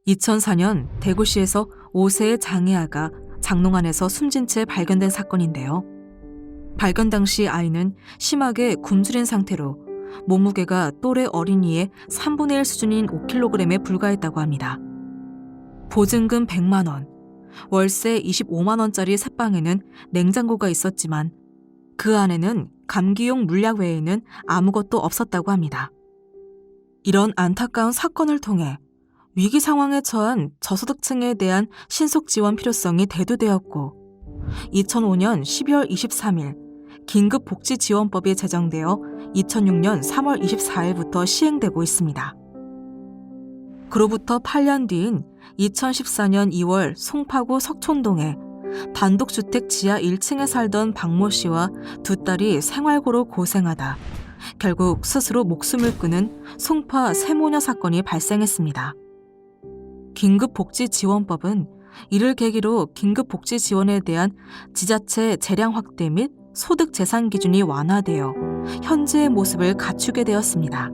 2004년 대구시에서 5세의 장애아가 장롱 안에서 숨진 채 발견된 사건인데요. 발견 당시 아이는 심하게 굶주린 상태로 몸무게가 또래 어린이의 3분의 1 수준인 5kg에 불과했다고 합니다. 보증금 100만 원, 월세 25만 원짜리 셋방에는 냉장고가 있었지만 그 안에는 감기용 물약 외에는 아무것도 없었다고 합니다. 이런 안타까운 사건을 통해 위기 상황에 처한 저소득층에 대한 신속 지원 필요성이 대두되었고 2005년 12월 23일 긴급복지지원법이 제정되어 2006년 3월 24일부터 시행되고 있습니다. 그로부터 8년 뒤인 2014년 2월 송파구 석촌동에 단독주택 지하 1층에 살던 박모 씨와 두 딸이 생활고로 고생하다 결국 스스로 목숨을 끊은 송파 세모녀 사건이 발생했습니다. 긴급복지지원법은 이를 계기로 긴급복지지원에 대한 지자체 재량 확대 및 소득 재산 기준이 완화되어 현재의 모습을 갖추게 되었습니다.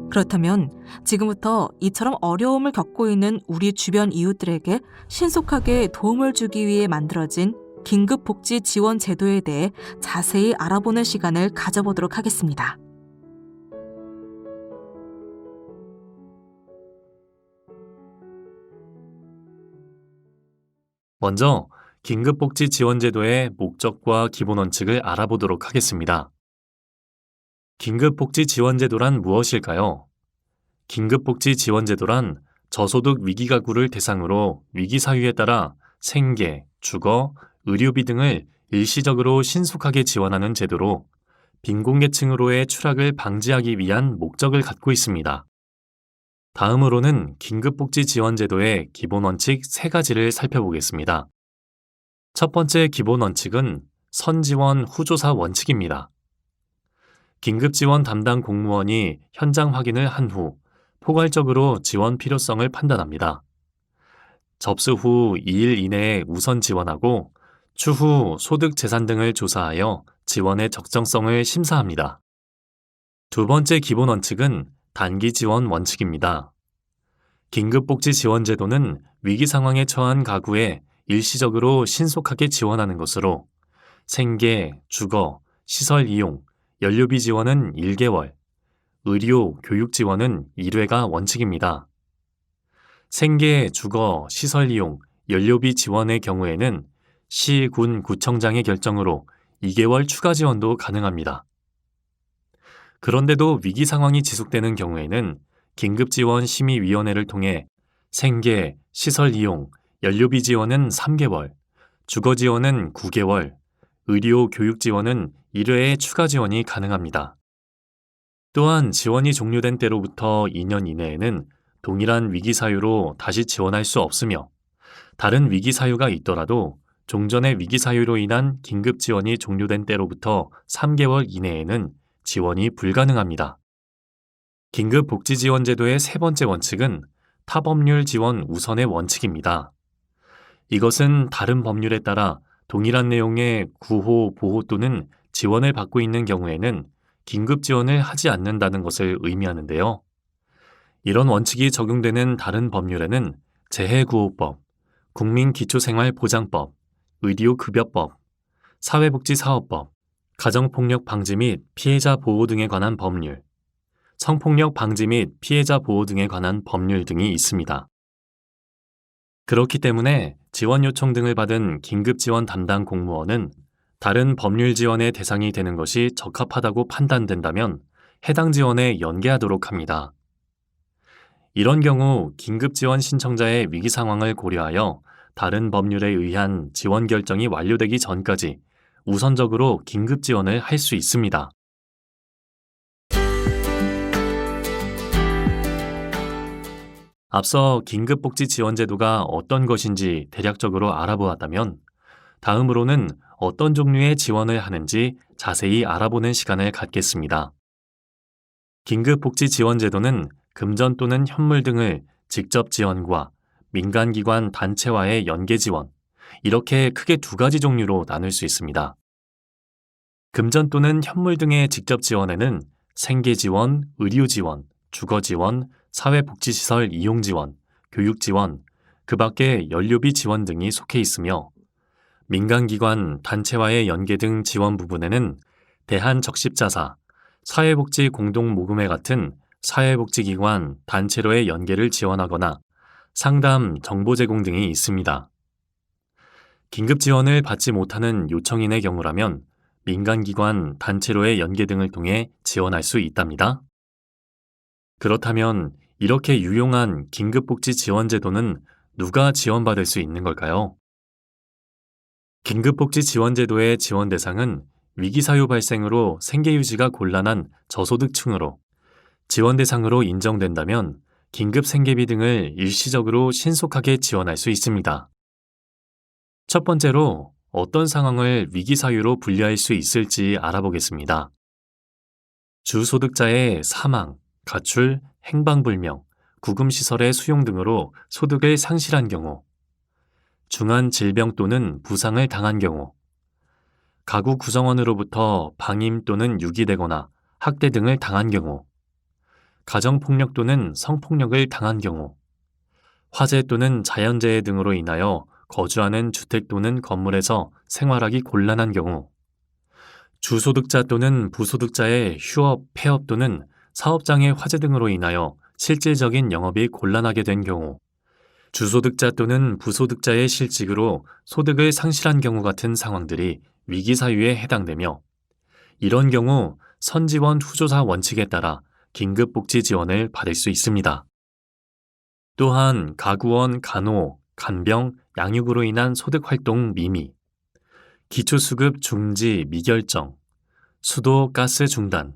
그렇다면 지금부터 이처럼 어려움을 겪고 있는 우리 주변 이웃들에게 신속하게 도움을 주기 위해 만들어진 긴급복지지원 제도에 대해 자세히 알아보는 시간을 가져보도록 하겠습니다. 먼저 긴급복지지원제도의 목적과 기본 원칙을 알아보도록 하겠습니다. 긴급복지지원제도란 무엇일까요? 긴급복지지원제도란 저소득 위기가구를 대상으로 위기 사유에 따라 생계, 주거, 의료비 등을 일시적으로 신속하게 지원하는 제도로 빈곤계층으로의 추락을 방지하기 위한 목적을 갖고 있습니다. 다음으로는 긴급복지지원제도의 기본 원칙 3가지를 살펴보겠습니다. 첫 번째 기본 원칙은 선지원 후조사 원칙입니다. 긴급지원 담당 공무원이 현장 확인을 한 후 포괄적으로 지원 필요성을 판단합니다. 접수 후 2일 이내에 우선 지원하고 추후 소득 재산 등을 조사하여 지원의 적정성을 심사합니다. 두 번째 기본 원칙은 단기 지원 원칙입니다. 긴급복지지원제도는 위기 상황에 처한 가구에 일시적으로 신속하게 지원하는 것으로 생계, 주거, 시설 이용, 연료비 지원은 1개월, 의료, 교육 지원은 1회가 원칙입니다. 생계, 주거, 시설 이용, 연료비 지원의 경우에는 시, 군, 구청장의 결정으로 2개월 추가 지원도 가능합니다. 그런데도 위기 상황이 지속되는 경우에는 긴급지원심의위원회를 통해 생계, 시설 이용, 연료비 지원은 3개월, 주거 지원은 9개월, 의료, 교육 지원은 1회의 추가 지원이 가능합니다. 또한 지원이 종료된 때로부터 2년 이내에는 동일한 위기 사유로 다시 지원할 수 없으며 다른 위기 사유가 있더라도 종전의 위기 사유로 인한 긴급 지원이 종료된 때로부터 3개월 이내에는 지원이 불가능합니다. 긴급복지지원제도의 세 번째 원칙은 타법률 지원 우선의 원칙입니다. 이것은 다른 법률에 따라 동일한 내용의 구호, 보호 또는 지원을 받고 있는 경우에는 긴급 지원을 하지 않는다는 것을 의미하는데요. 이런 원칙이 적용되는 다른 법률에는 재해구호법, 국민기초생활보장법, 의료급여법, 사회복지사업법, 가정폭력 방지 및 피해자 보호 등에 관한 법률, 성폭력 방지 및 피해자 보호 등에 관한 법률 등이 있습니다. 그렇기 때문에 지원 요청 등을 받은 긴급지원 담당 공무원은 다른 법률 지원의 대상이 되는 것이 적합하다고 판단된다면 해당 지원에 연계하도록 합니다. 이런 경우 긴급지원 신청자의 위기 상황을 고려하여 다른 법률에 의한 지원 결정이 완료되기 전까지 우선적으로 긴급지원을 할 수 있습니다. 앞서 긴급복지지원제도가 어떤 것인지 대략적으로 알아보았다면 다음으로는 어떤 종류의 지원을 하는지 자세히 알아보는 시간을 갖겠습니다. 긴급복지지원제도는 금전 또는 현물 등을 직접 지원과 민간기관 단체와의 연계 지원, 이렇게 크게 2가지 종류로 나눌 수 있습니다. 금전 또는 현물 등의 직접 지원에는 생계 지원, 의료 지원, 주거 지원, 사회복지시설 이용 지원, 교육 지원, 그 밖에 연료비 지원 등이 속해 있으며 민간기관, 단체와의 연계 등 지원 부분에는 대한적십자사, 사회복지공동모금회 같은 사회복지기관, 단체로의 연계를 지원하거나 상담, 정보 제공 등이 있습니다. 긴급 지원을 받지 못하는 요청인의 경우라면 민간기관, 단체로의 연계 등을 통해 지원할 수 있답니다. 그렇다면 이렇게 유용한 긴급복지 지원제도는 누가 지원받을 수 있는 걸까요? 긴급복지 지원제도의 지원 대상은 위기사유 발생으로 생계유지가 곤란한 저소득층으로 지원 대상으로 인정된다면 긴급 생계비 등을 일시적으로 신속하게 지원할 수 있습니다. 첫 번째로 어떤 상황을 위기사유로 분류할 수 있을지 알아보겠습니다. 주소득자의 사망, 가출, 행방불명, 구금시설의 수용 등으로 소득을 상실한 경우, 중한 질병 또는 부상을 당한 경우, 가구 구성원으로부터 방임 또는 유기되거나 학대 등을 당한 경우, 가정폭력 또는 성폭력을 당한 경우, 화재 또는 자연재해 등으로 인하여 거주하는 주택 또는 건물에서 생활하기 곤란한 경우, 주소득자 또는 부소득자의 휴업, 폐업 또는 사업장의 화재 등으로 인하여 실질적인 영업이 곤란하게 된 경우, 주소득자 또는 부소득자의 실직으로 소득을 상실한 경우 같은 상황들이 위기사유에 해당되며 이런 경우 선지원 후조사 원칙에 따라 긴급복지 지원을 받을 수 있습니다. 또한 가구원, 간호, 간병, 양육으로 인한 소득활동 미미, 기초수급 중지, 미결정, 수도, 가스 중단,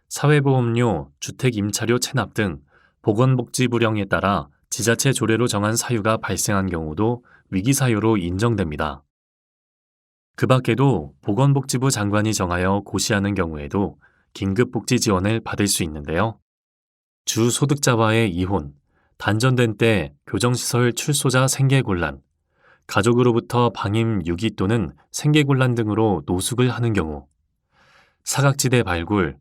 사회보험료, 주택임차료 체납 등 보건복지 불형에 따라 지자체 조례로 정한 사유가 발생한 경우도 위기사유로 인정됩니다. 그 밖에도 보건복지부 장관이 정하여 고시하는 경우에도 긴급복지 지원을 받을 수 있는데요. 주소득자와의 이혼, 단전된 때 교정시설 출소자 생계곤란, 가족으로부터 방임, 유기 또는 생계곤란 등으로 노숙을 하는 경우, 사각지대 발굴,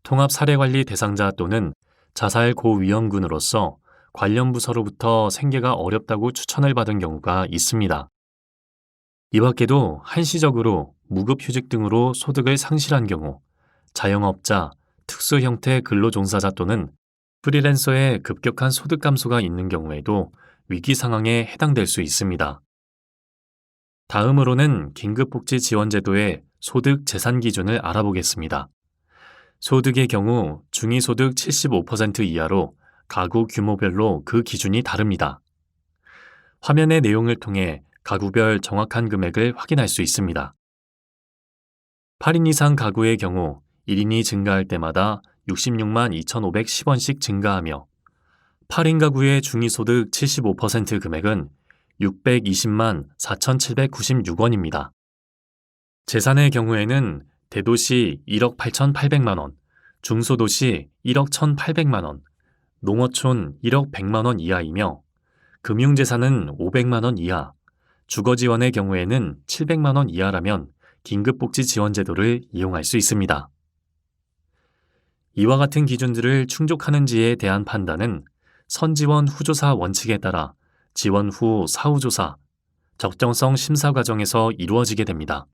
통합사례관리 대상자 또는 자살 고위험군으로서 관련 부서로부터 생계가 어렵다고 추천을 받은 경우가 있습니다. 이 밖에도 한시적으로 무급휴직 등으로 소득을 상실한 경우, 자영업자, 특수형태 근로종사자 또는 프리랜서의 급격한 소득 감소가 있는 경우에도 위기 상황에 해당될 수 있습니다. 다음으로는 긴급복지 지원제도의 소득 재산 기준을 알아보겠습니다. 소득의 경우 중위소득 75% 이하로 가구 규모별로 그 기준이 다릅니다. 화면의 내용을 통해 가구별 정확한 금액을 확인할 수 있습니다. 8인 이상 가구의 경우 1인이 증가할 때마다 66만 2,510원씩 증가하며 8인 가구의 중위소득 75% 금액은 620만 4,796원입니다. 재산의 경우에는 대도시 1억 8,800만 원, 중소도시 1억 1,800만 원, 농어촌 1억 100만 원 이하이며 금융재산은 500만 원 이하, 주거지원의 경우에는 700만 원 이하라면 긴급복지 지원제도를 이용할 수 있습니다. 이와 같은 기준들을 충족하는지에 대한 판단은 선지원 후조사 원칙에 따라 지원 후 사후조사, 적정성 심사 과정에서 이루어지게 됩니다.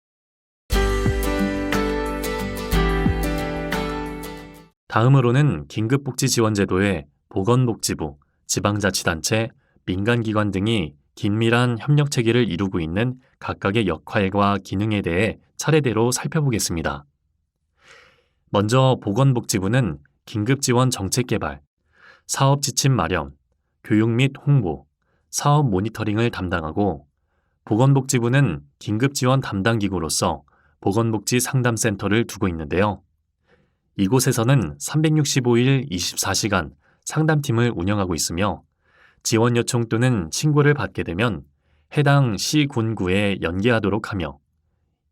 다음으로는 긴급복지 지원제도에 보건복지부, 지방자치단체, 민간기관 등이 긴밀한 협력체계를 이루고 있는 각각의 역할과 기능에 대해 차례대로 살펴보겠습니다. 먼저 보건복지부는 긴급지원 정책개발, 사업지침 마련, 교육 및 홍보, 사업 모니터링을 담당하고 보건복지부는 긴급지원 담당기구로서 보건복지 상담센터를 두고 있는데요. 이곳에서는 365일 24시간 상담팀을 운영하고 있으며 지원 요청 또는 신고를 받게 되면 해당 시, 군, 구에 연계하도록 하며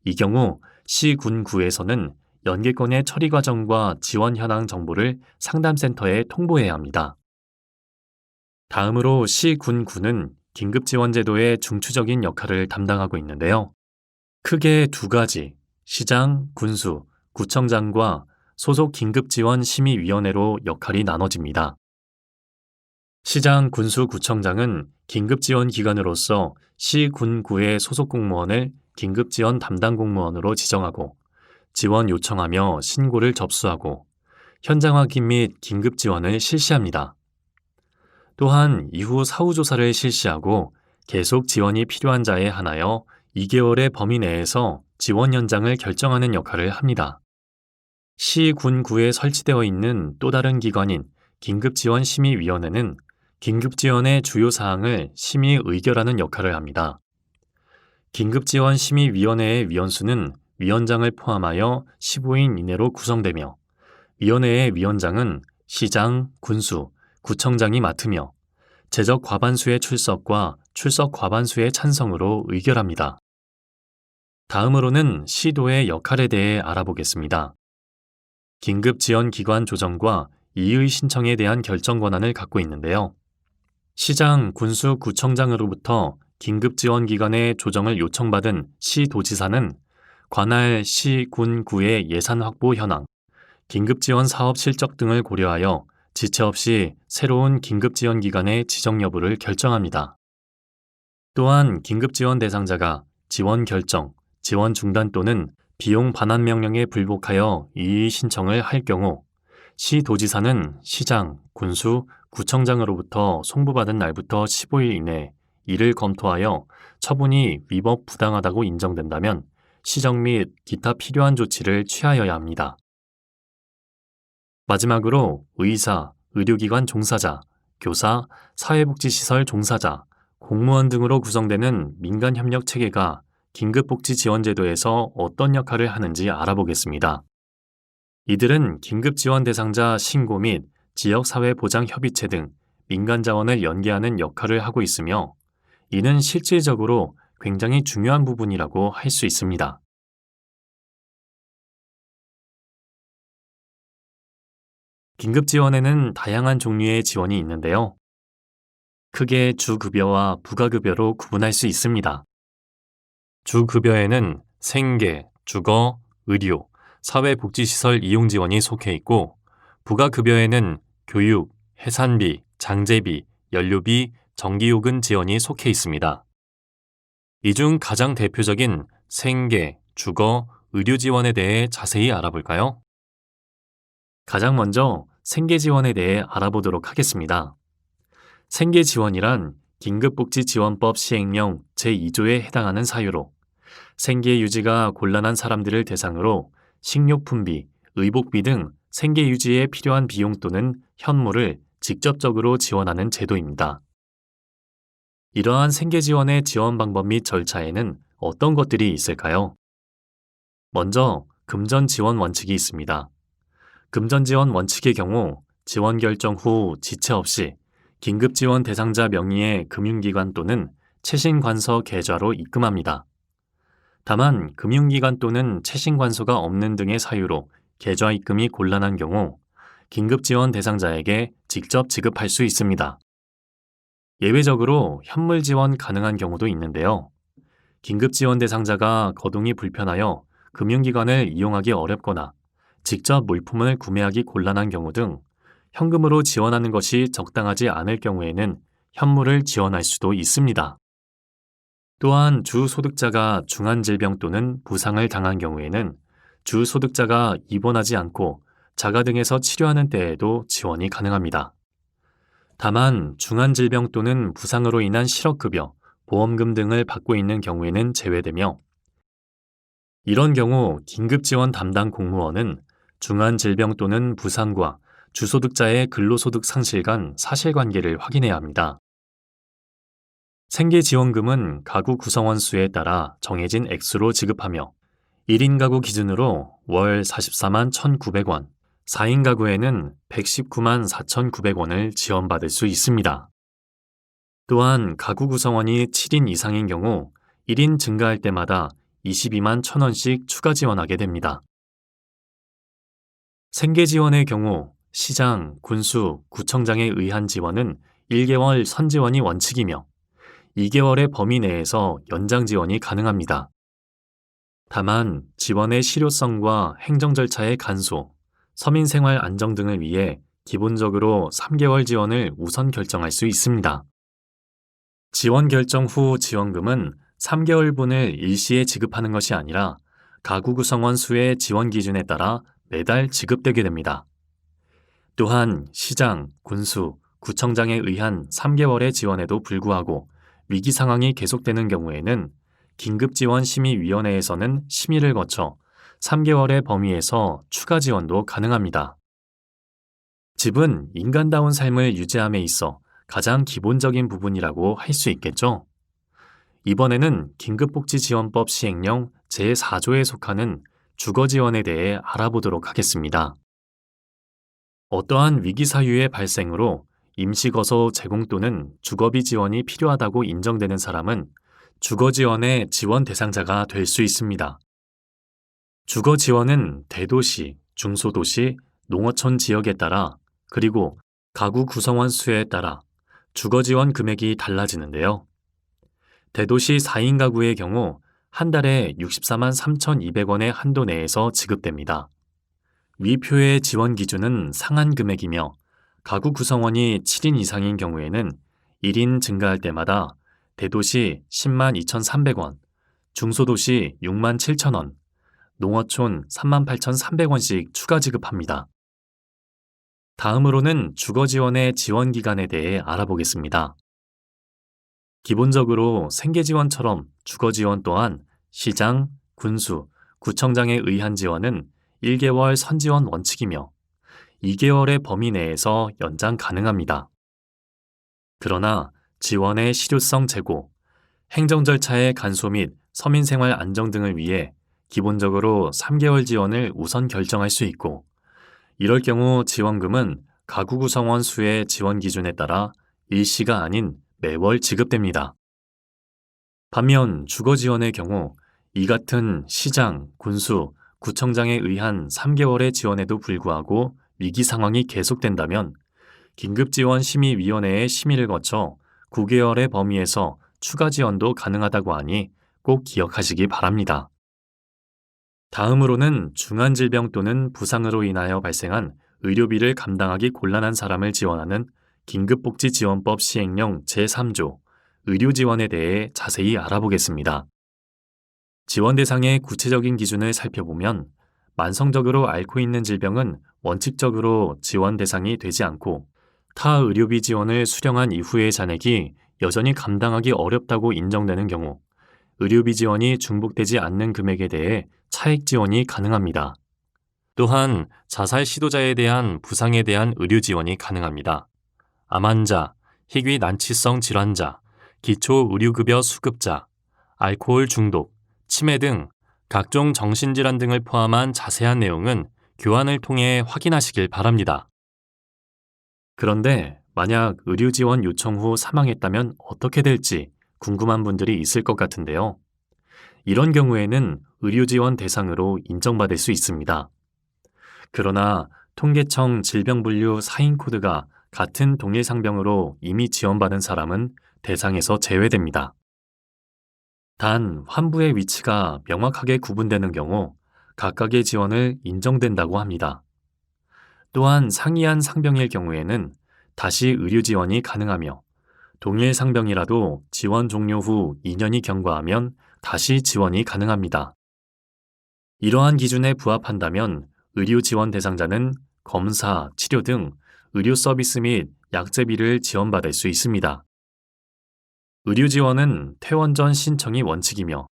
이 경우 시, 군, 구에서는 연계건의 처리 과정과 지원 현황 정보를 상담센터에 통보해야 합니다. 다음으로 시, 군, 구는 긴급지원제도의 중추적인 역할을 담당하고 있는데요. 크게 두 가지, 시장, 군수, 구청장과 소속 긴급지원심의위원회로 역할이 나눠집니다. 시장, 군수, 구청장은 긴급지원기관으로서 시, 군, 구의 소속 공무원을 긴급지원 담당 공무원으로 지정하고 지원 요청하며 신고를 접수하고 현장 확인 및 긴급지원을 실시합니다. 또한 이후 사후조사를 실시하고 계속 지원이 필요한 자에 한하여 2개월의 범위 내에서 지원 연장을 결정하는 역할을 합니다. 시, 군, 구에 설치되어 있는 또 다른 기관인 긴급지원심의위원회는 긴급지원의 주요 사항을 심의 의결하는 역할을 합니다. 긴급지원심의위원회의 위원수는 위원장을 포함하여 15인 이내로 구성되며 위원회의 위원장은 시장, 군수, 구청장이 맡으며 제적 과반수의 출석과 출석 과반수의 찬성으로 의결합니다. 다음으로는 시도의 역할에 대해 알아보겠습니다. 긴급지원기관 조정과 이의 신청에 대한 결정 권한을 갖고 있는데요. 시장, 군수, 구청장으로부터 긴급지원기관의 조정을 요청받은 시도지사는 관할 시, 군, 구의 예산 확보 현황, 긴급지원 사업 실적 등을 고려하여 지체 없이 새로운 긴급지원기관의 지정 여부를 결정합니다. 또한 긴급지원 대상자가 지원 결정, 지원 중단 또는 비용 반환 명령에 불복하여 이의 신청을 할 경우 시도지사는 시장, 군수, 구청장으로부터 송부받은 날부터 15일 이내 이를 검토하여 처분이 위법 부당하다고 인정된다면 시정 및 기타 필요한 조치를 취하여야 합니다. 마지막으로 의사, 의료기관 종사자, 교사, 사회복지시설 종사자, 공무원 등으로 구성되는 민간협력체계가 긴급복지지원제도에서 어떤 역할을 하는지 알아보겠습니다. 이들은 긴급지원 대상자 신고 및 지역사회보장협의체 등 민간자원을 연계하는 역할을 하고 있으며 이는 실질적으로 굉장히 중요한 부분이라고 할 수 있습니다. 긴급지원에는 다양한 종류의 지원이 있는데요. 크게 주급여와 부가급여로 구분할 수 있습니다. 주급여에는 생계, 주거, 의료, 사회복지시설 이용 지원이 속해 있고 부가급여에는 교육, 해산비, 장제비, 연료비, 전기요금 지원이 속해 있습니다. 이 중 가장 대표적인 생계, 주거, 의료 지원에 대해 자세히 알아볼까요? 가장 먼저 생계 지원에 대해 알아보도록 하겠습니다. 생계 지원이란 긴급복지지원법 시행령 제2조에 해당하는 사유로 생계 유지가 곤란한 사람들을 대상으로 식료품비, 의복비 등 생계 유지에 필요한 비용 또는 현물을 직접적으로 지원하는 제도입니다. 이러한 생계 지원의 지원 방법 및 절차에는 어떤 것들이 있을까요? 먼저 금전 지원 원칙이 있습니다. 금전 지원 원칙의 경우 지원 결정 후 지체 없이 긴급 지원 대상자 명의의 금융기관 또는 채신관서 계좌로 입금합니다. 다만 금융기관 또는 채신관서가 없는 등의 사유로 계좌 입금이 곤란한 경우 긴급 지원 대상자에게 직접 지급할 수 있습니다. 예외적으로 현물 지원 가능한 경우도 있는데요. 긴급 지원 대상자가 거동이 불편하여 금융기관을 이용하기 어렵거나 직접 물품을 구매하기 곤란한 경우 등 현금으로 지원하는 것이 적당하지 않을 경우에는 현물을 지원할 수도 있습니다. 또한 주소득자가 중환질병 또는 부상을 당한 경우에는 주소득자가 입원하지 않고 자가 등에서 치료하는 때에도 지원이 가능합니다. 다만 중환질병 또는 부상으로 인한 실업급여, 보험금 등을 받고 있는 경우에는 제외되며 이런 경우 긴급지원 담당 공무원은 중환질병 또는 부상과 주소득자의 근로소득 상실 간 사실관계를 확인해야 합니다. 생계지원금은 가구 구성원 수에 따라 정해진 액수로 지급하며 1인 가구 기준으로 월 44만 1,900원, 4인 가구에는 119만 4,900원을 지원받을 수 있습니다. 또한 가구 구성원이 7인 이상인 경우 1인 증가할 때마다 22만 1,000원씩 추가 지원하게 됩니다. 생계지원의 경우 시장, 군수, 구청장에 의한 지원은 1개월 선지원이 원칙이며 2개월의 범위 내에서 연장 지원이 가능합니다. 다만 지원의 실효성과 행정 절차의 간소, 서민 생활 안정 등을 위해 기본적으로 3개월 지원을 우선 결정할 수 있습니다. 지원 결정 후 지원금은 3개월분을 일시에 지급하는 것이 아니라 가구 구성원 수의 지원 기준에 따라 매달 지급되게 됩니다. 또한 시장, 군수, 구청장에 의한 3개월의 지원에도 불구하고 위기 상황이 계속되는 경우에는 긴급지원심의위원회에서는 심의를 거쳐 3개월의 범위에서 추가 지원도 가능합니다. 집은 인간다운 삶을 유지함에 있어 가장 기본적인 부분이라고 할 수 있겠죠. 이번에는 긴급복지지원법 시행령 제4조에 속하는 주거지원에 대해 알아보도록 하겠습니다. 어떠한 위기 사유의 발생으로 임시거소 제공 또는 주거비 지원이 필요하다고 인정되는 사람은 주거지원의 지원 대상자가 될 수 있습니다. 주거지원은 대도시, 중소도시, 농어촌 지역에 따라 그리고 가구 구성원 수에 따라 주거지원 금액이 달라지는데요. 대도시 4인 가구의 경우 한 달에 64만 3,200원의 한도 내에서 지급됩니다. 위 표의 지원 기준은 상한 금액이며 가구 구성원이 7인 이상인 경우에는 1인 증가할 때마다 대도시 10만 2,300원, 중소도시 6만 7,000원, 농어촌 3만 8,300원씩 추가 지급합니다. 다음으로는 주거지원의 지원 기간에 대해 알아보겠습니다. 기본적으로 생계지원처럼 주거지원 또한 시장, 군수, 구청장에 의한 지원은 1개월 선지원 원칙이며 2개월의 범위 내에서 연장 가능합니다. 그러나 지원의 실효성 제고, 행정 절차의 간소 및 서민생활 안정 등을 위해 기본적으로 3개월 지원을 우선 결정할 수 있고 이럴 경우 지원금은 가구 구성원 수의 지원 기준에 따라 일시가 아닌 매월 지급됩니다. 반면 주거지원의 경우 이 같은 시장, 군수, 구청장에 의한 3개월의 지원에도 불구하고 위기 상황이 계속된다면 긴급지원심의위원회의 심의를 거쳐 9개월의 범위에서 추가 지원도 가능하다고 하니 꼭 기억하시기 바랍니다. 다음으로는 중환질병 또는 부상으로 인하여 발생한 의료비를 감당하기 곤란한 사람을 지원하는 긴급복지지원법 시행령 제3조 의료지원에 대해 자세히 알아보겠습니다. 지원 대상의 구체적인 기준을 살펴보면 만성적으로 앓고 있는 질병은 원칙적으로 지원 대상이 되지 않고 타 의료비 지원을 수령한 이후의 잔액이 여전히 감당하기 어렵다고 인정되는 경우 의료비 지원이 중복되지 않는 금액에 대해 차액 지원이 가능합니다. 또한 자살 시도자에 대한 부상에 대한 의료 지원이 가능합니다. 암 환자, 희귀 난치성 질환자, 기초의료급여 수급자, 알코올 중독, 치매 등 각종 정신질환 등을 포함한 자세한 내용은 교환을 통해 확인하시길 바랍니다. 그런데 만약 의료 지원 요청 후 사망했다면 어떻게 될지 궁금한 분들이 있을 것 같은데요. 이런 경우에는 의료 지원 대상으로 인정받을 수 있습니다. 그러나 통계청 질병분류 4인 코드가 같은 동일 상병으로 이미 지원받은 사람은 대상에서 제외됩니다. 단 환부의 위치가 명확하게 구분되는 경우 각각의 지원을 인정된다고 합니다. 또한 상이한 상병일 경우에는 다시 의료 지원이 가능하며 동일 상병이라도 지원 종료 후 2년이 경과하면 다시 지원이 가능합니다. 이러한 기준에 부합한다면 의료 지원 대상자는 검사, 치료 등 의료 서비스 및 약제비를 지원받을 수 있습니다. 의료 지원은 퇴원 전 신청이 원칙이며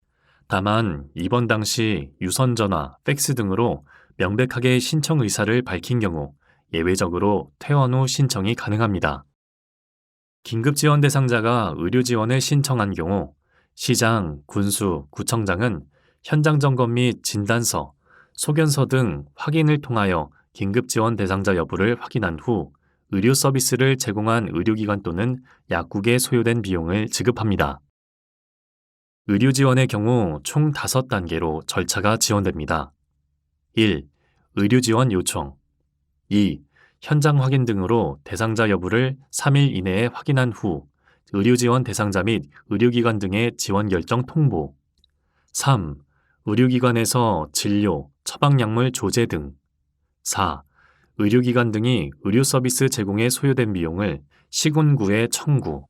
다만 입원 당시 유선전화, 팩스 등으로 명백하게 신청 의사를 밝힌 경우 예외적으로 퇴원 후 신청이 가능합니다. 긴급지원 대상자가 의료 지원을 신청한 경우 시장, 군수, 구청장은 현장 점검 및 진단서, 소견서 등 확인을 통하여 긴급지원 대상자 여부를 확인한 후 의료 서비스를 제공한 의료기관 또는 약국에 소요된 비용을 지급합니다. 의료 지원의 경우 총 5단계로 절차가 지원됩니다. 1. 의료 지원 요청 2. 현장 확인 등으로 대상자 여부를 3일 이내에 확인한 후 의료 지원 대상자 및 의료기관 등의 지원 결정 통보 3. 의료기관에서 진료, 처방약물 조제 등 4. 의료기관 등이 의료 서비스 제공에 소요된 비용을 시군구에 청구.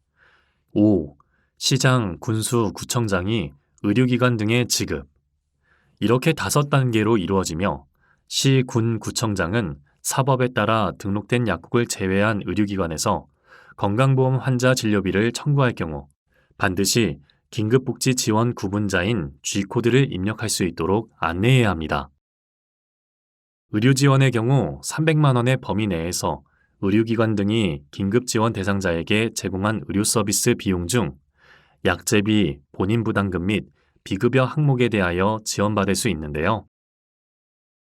5. 시장, 군수, 구청장이 의료기관 등에 지급. 이렇게 5단계로 이루어지며 시, 군, 구청장은 사법에 따라 등록된 약국을 제외한 의료기관에서 건강보험 환자 진료비를 청구할 경우 반드시 긴급복지지원 구분자인 G코드를 입력할 수 있도록 안내해야 합니다. 의료지원의 경우 300만 원의 범위 내에서 의료기관 등이 긴급지원 대상자에게 제공한 의료 서비스 비용 중 약제비, 본인부담금 및 비급여 항목에 대하여 지원받을 수 있는데요.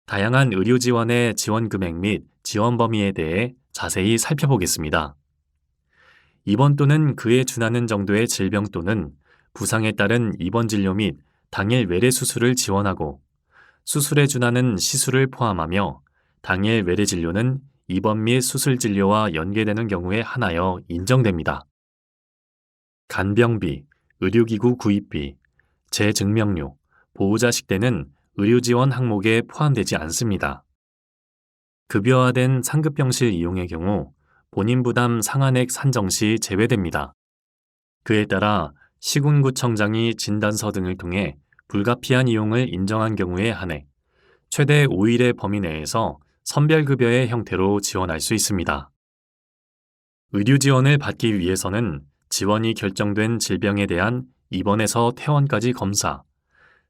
다양한 의료 지원의 지원 금액 및 지원 범위에 대해 자세히 살펴보겠습니다. 입원 또는 그에 준하는 정도의 질병 또는 부상에 따른 입원 진료 및 당일 외래 수술을 지원하고 수술에 준하는 시술을 포함하며 당일 외래 진료는 입원 및 수술 진료와 연계되는 경우에 한하여 인정됩니다. 간병비, 의료기구 구입비, 재증명료, 보호자 식대는 의료지원 항목에 포함되지 않습니다. 급여화된 상급병실 이용의 경우 본인 부담 상한액 산정 시 제외됩니다. 그에 따라 시군구청장이 진단서 등을 통해 불가피한 이용을 인정한 경우에 한해 최대 5일의 범위 내에서 선별급여의 형태로 지원할 수 있습니다. 의료 지원을 받기 위해서는 지원이 결정된 질병에 대한 입원에서 퇴원까지 검사,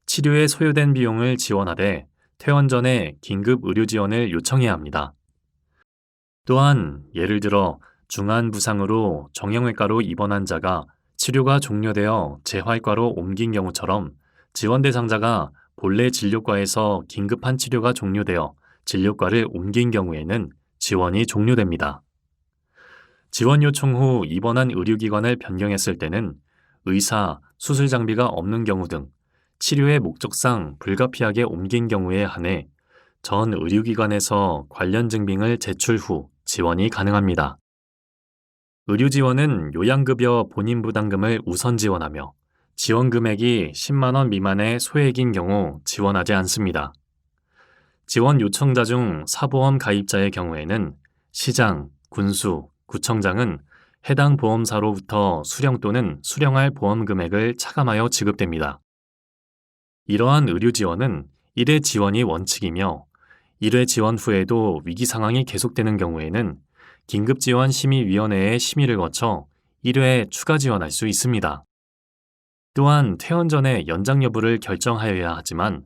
치료에 소요된 비용을 지원하되 퇴원 전에 긴급 의료 지원을 요청해야 합니다. 또한 예를 들어 중한 부상으로 정형외과로 입원한 자가 치료가 종료되어 재활과로 옮긴 경우처럼 지원 대상자가 본래 진료과에서 긴급한 치료가 종료되어 진료과를 옮긴 경우에는 지원이 종료됩니다. 지원 요청 후 입원한 의료기관을 변경했을 때는 의사, 수술 장비가 없는 경우 등 치료의 목적상 불가피하게 옮긴 경우에 한해 전 의료기관에서 관련 증빙을 제출 후 지원이 가능합니다. 의료 지원은 요양급여 본인 부담금을 우선 지원하며 지원 금액이 10만 원 미만의 소액인 경우 지원하지 않습니다. 지원 요청자 중 사보험 가입자의 경우에는 시장, 군수, 구청장은 해당 보험사로부터 수령 또는 수령할 보험 금액을 차감하여 지급됩니다. 이러한 의료 지원은 1회 지원이 원칙이며 1회 지원 후에도 위기 상황이 계속되는 경우에는 긴급지원심의위원회의 심의를 거쳐 1회 추가 지원할 수 있습니다. 또한 퇴원 전에 연장 여부를 결정하여야 하지만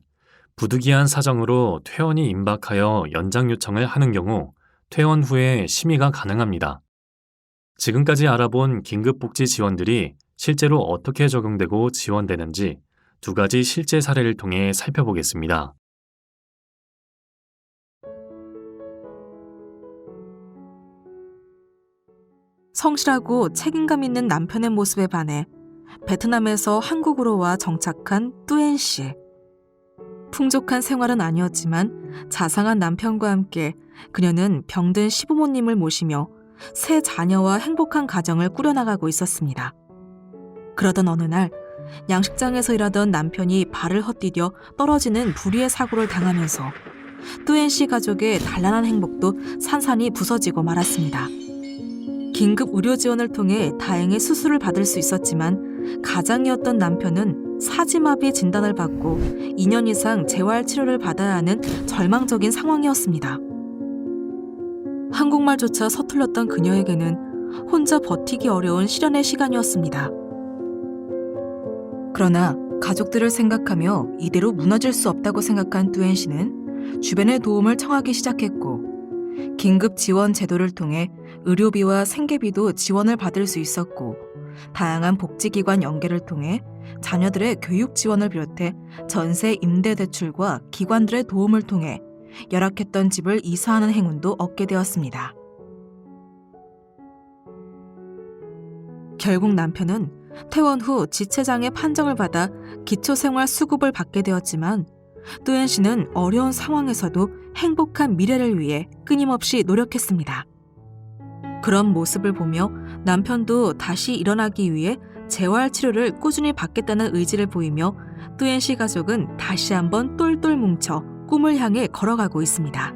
부득이한 사정으로 퇴원이 임박하여 연장 요청을 하는 경우 퇴원 후에 심의가 가능합니다. 지금까지 알아본 긴급복지 지원들이 실제로 어떻게 적용되고 지원되는지 2가지 실제 사례를 통해 살펴보겠습니다. 성실하고 책임감 있는 남편의 모습에 반해 베트남에서 한국으로 와 정착한 뚜엔 씨. 풍족한 생활은 아니었지만 자상한 남편과 함께 그녀는 병든 시부모님을 모시며 세 자녀와 행복한 가정을 꾸려나가고 있었습니다. 그러던 어느 날 양식장에서 일하던 남편이 발을 헛디뎌 떨어지는 불의의 사고를 당하면서 뚜엔 씨 가족의 단란한 행복도 산산이 부서지고 말았습니다. 긴급 의료 지원을 통해 다행히 수술을 받을 수 있었지만 가장이었던 남편은 사지마비 진단을 받고 2년 이상 재활 치료를 받아야 하는 절망적인 상황이었습니다. 한국말조차 서툴렀던 그녀에게는 혼자 버티기 어려운 시련의 시간이었습니다. 그러나 가족들을 생각하며 이대로 무너질 수 없다고 생각한 뚜엔 씨는 주변의 도움을 청하기 시작했고 긴급 지원 제도를 통해 의료비와 생계비도 지원을 받을 수 있었고 다양한 복지기관 연계를 통해 자녀들의 교육 지원을 비롯해 전세 임대 대출과 기관들의 도움을 통해 열악했던 집을 이사하는 행운도 얻게 되었습니다. 결국 남편은 퇴원 후 지체장애 판정을 받아 기초생활수급을 받게 되었지만 뚜엔 씨는 어려운 상황에서도 행복한 미래를 위해 끊임없이 노력했습니다. 그런 모습을 보며 남편도 다시 일어나기 위해 재활치료를 꾸준히 받겠다는 의지를 보이며 뚜엔 씨 가족은 다시 한번 똘똘 뭉쳐 꿈을 향해 걸어가고 있습니다.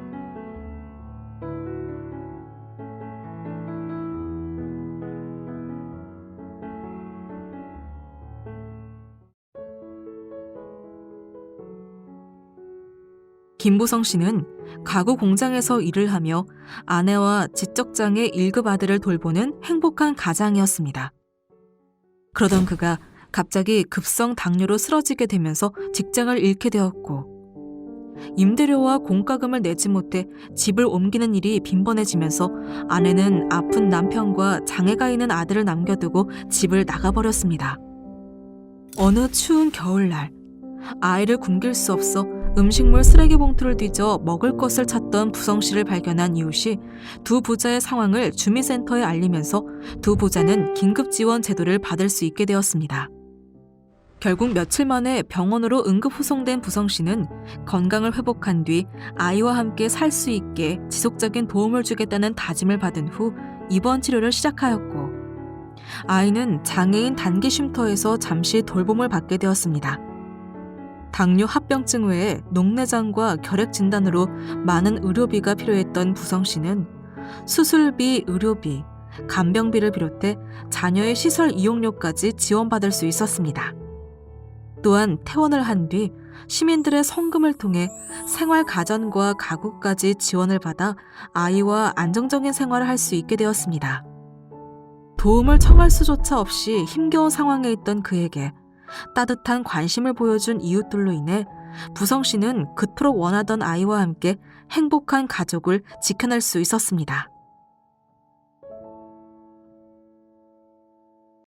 김보성 씨는 가구 공장에서 일을 하며 아내와 지적장애 1급 아들을 돌보는 행복한 가장이었습니다. 그러던 그가 갑자기 급성 당뇨로 쓰러지게 되면서 직장을 잃게 되었고, 임대료와 공과금을 내지 못해 집을 옮기는 일이 빈번해지면서 아내는 아픈 남편과 장애가 있는 아들을 남겨두고 집을 나가버렸습니다. 어느 추운 겨울날, 아이를 굶길 수 없어 음식물 쓰레기 봉투를 뒤져 먹을 것을 찾던 부성 씨를 발견한 이웃이 두 부자의 상황을 주민센터에 알리면서 두 부자는 긴급 지원 제도를 받을 수 있게 되었습니다. 결국 며칠 만에 병원으로 응급 후송된 부성 씨는 건강을 회복한 뒤 아이와 함께 살 수 있게 지속적인 도움을 주겠다는 다짐을 받은 후 입원 치료를 시작하였고, 아이는 장애인 단기 쉼터에서 잠시 돌봄을 받게 되었습니다. 당뇨 합병증 외에 녹내장과 결핵 진단으로 많은 의료비가 필요했던 부성 씨는 수술비, 의료비, 간병비를 비롯해 자녀의 시설 이용료까지 지원받을 수 있었습니다. 또한 퇴원을 한 뒤 시민들의 성금을 통해 생활 가전과 가구까지 지원을 받아 아이와 안정적인 생활을 할 수 있게 되었습니다. 도움을 청할 수조차 없이 힘겨운 상황에 있던 그에게 따뜻한 관심을 보여준 이웃들로 인해 부성 씨는 그토록 원하던 아이와 함께 행복한 가족을 지켜낼 수 있었습니다.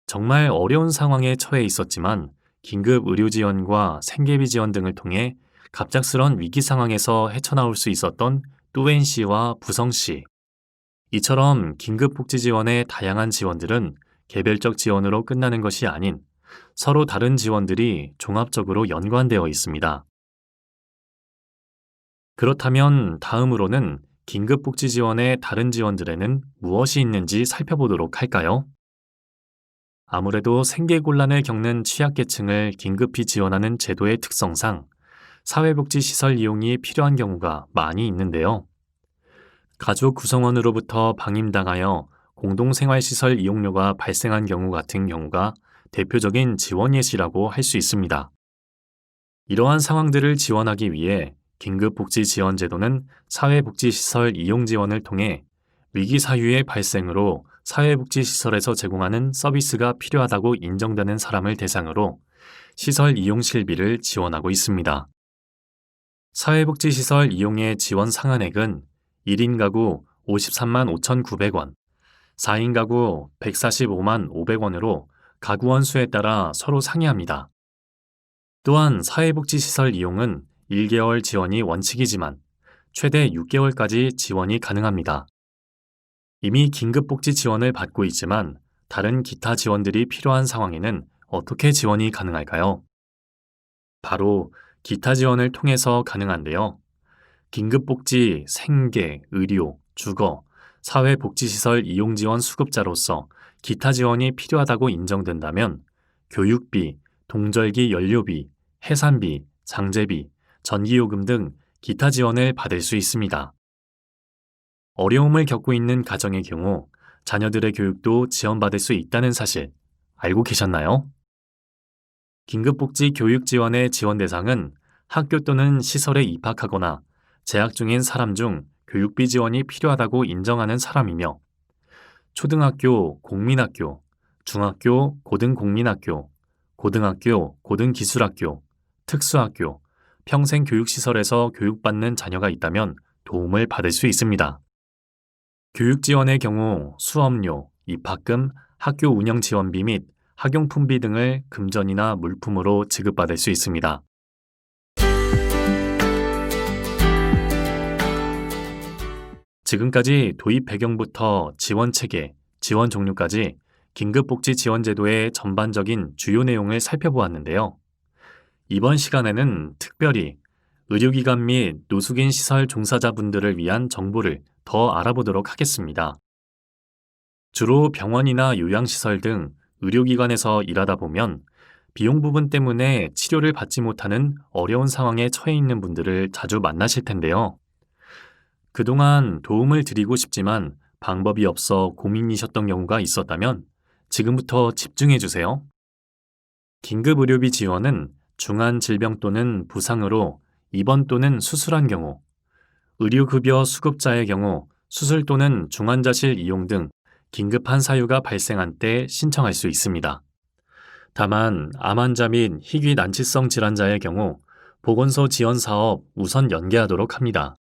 정말 어려운 상황에 처해 있었지만 긴급 의료 지원과 생계비 지원 등을 통해 갑작스런 위기 상황에서 헤쳐나올 수 있었던 뚜웬 씨와 부성 씨. 이처럼 긴급 복지 지원의 다양한 지원들은 개별적 지원으로 끝나는 것이 아닌 서로 다른 지원들이 종합적으로 연관되어 있습니다. 그렇다면 다음으로는 긴급 복지 지원의 다른 지원들에는 무엇이 있는지 살펴보도록 할까요? 아무래도 생계곤란을 겪는 취약계층을 긴급히 지원하는 제도의 특성상 사회복지시설 이용이 필요한 경우가 많이 있는데요. 가족 구성원으로부터 방임당하여 공동생활시설 이용료가 발생한 경우 같은 경우가 대표적인 지원 예시라고 할 수 있습니다. 이러한 상황들을 지원하기 위해 긴급복지지원제도는 사회복지시설 이용 지원을 통해 위기 사유의 발생으로 사회복지시설에서 제공하는 서비스가 필요하다고 인정되는 사람을 대상으로 시설 이용 실비를 지원하고 있습니다. 사회복지시설 이용의 지원 상한액은 1인 가구 53만 5,900원, 4인 가구 145만 500원으로 가구원 수에 따라 서로 상이합니다. 또한 사회복지시설 이용은 1개월 지원이 원칙이지만 최대 6개월까지 지원이 가능합니다. 이미 긴급복지 지원을 받고 있지만 다른 기타 지원들이 필요한 상황에는 어떻게 지원이 가능할까요? 바로 기타 지원을 통해서 가능한데요. 긴급복지, 생계, 의료, 주거, 사회복지시설 이용지원 수급자로서 기타 지원이 필요하다고 인정된다면 교육비, 동절기 연료비, 해산비, 장제비, 전기요금 등 기타 지원을 받을 수 있습니다. 어려움을 겪고 있는 가정의 경우 자녀들의 교육도 지원받을 수 있다는 사실 알고 계셨나요? 긴급복지 교육 지원의 지원 대상은 학교 또는 시설에 입학하거나 재학 중인 사람 중 교육비 지원이 필요하다고 인정하는 사람이며 초등학교, 공민학교, 중학교, 고등공민학교, 고등학교, 고등기술학교, 특수학교, 평생교육시설에서 교육받는 자녀가 있다면 도움을 받을 수 있습니다. 교육 지원의 경우 수업료, 입학금, 학교 운영 지원비 및 학용품비 등을 금전이나 물품으로 지급받을 수 있습니다. 지금까지 도입 배경부터 지원 체계, 지원 종류까지 긴급복지 지원제도의 전반적인 주요 내용을 살펴보았는데요. 이번 시간에는 특별히 의료기관 및 노숙인 시설 종사자분들을 위한 정보를 더 알아보도록 하겠습니다. 주로 병원이나 요양시설 등 의료기관에서 일하다 보면 비용 부분 때문에 치료를 받지 못하는 어려운 상황에 처해 있는 분들을 자주 만나실 텐데요. 그동안 도움을 드리고 싶지만 방법이 없어 고민이셨던 경우가 있었다면 지금부터 집중해 주세요. 긴급의료비 지원은 중한 질병 또는 부상으로 입원 또는 수술한 경우, 의료급여 수급자의 경우 수술 또는 중환자실 이용 등 긴급한 사유가 발생한 때 신청할 수 있습니다. 다만 암 환자 및 희귀 난치성 질환자의 경우 보건소 지원 사업 우선 연계하도록 합니다.